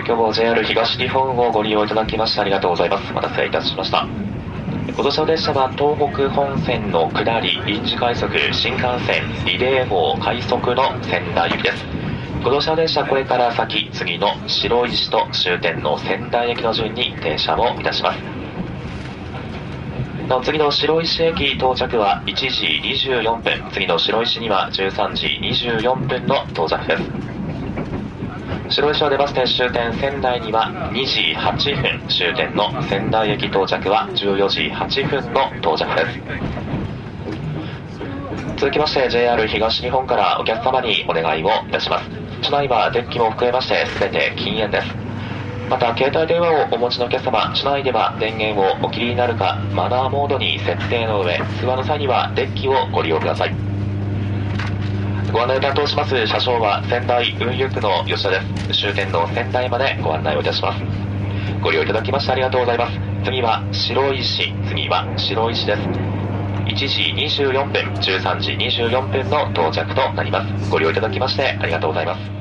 今日も JR 東日本をご利用いただきましてありがとうございます。お待たせいたしました。ご乗車列車は東北本線の下り臨時快速新幹線リレー号快速の仙台行きです。ご乗車列車これから先、次の白石と終点の仙台駅の順に停車をいたします。次の白石駅到着は1時24分、次の白石には13時24分の到着です。白石を出まして終点仙台には2時8分、終点の仙台駅到着は14時8分の到着です。続きまして JR 東日本からお客様にお願いをいたします。車内はデッキも含めまして全て禁煙です。また携帯電話をお持ちのお客様、車内では電源をお切りになるかマナーモードに設定の上、通話の際にはデッキをご利用ください。ご案内を担当します車掌は仙台運輸区の吉田です。終点の仙台までご案内をいたします。ご利用いただきましてありがとうございます。次は白石、次は白石です。1時24分、13時24分の到着となります。ご利用いただきましてありがとうございます。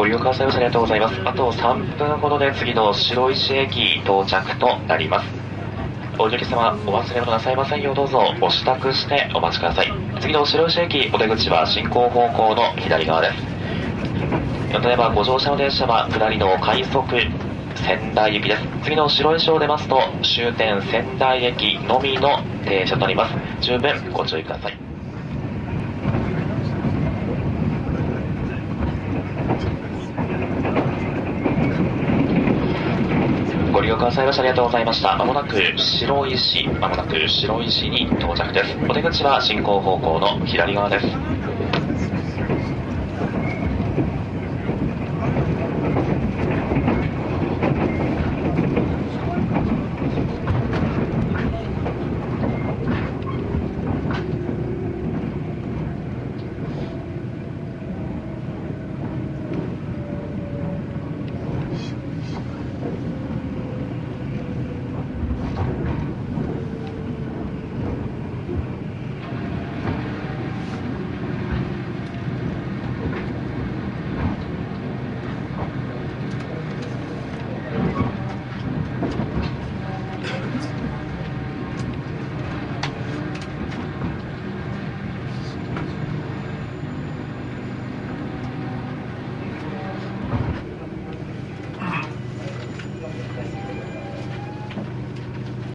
利用くださいましてありがとうございます。あと3分ほどで次の白石駅到着となります。お乗り様、お忘れ物なさいませんようどうぞお支度してお待ちください。次の白石駅お出口は進行方向の左側です。例えばご乗車の電車は下りの快速仙台行きです。次の白石を出ますと終点仙台駅のみの停車となります。十分ご注意ください。ご利用くださいましてありがとうございました。まもなく白石に到着です。お出口は進行方向の左側です。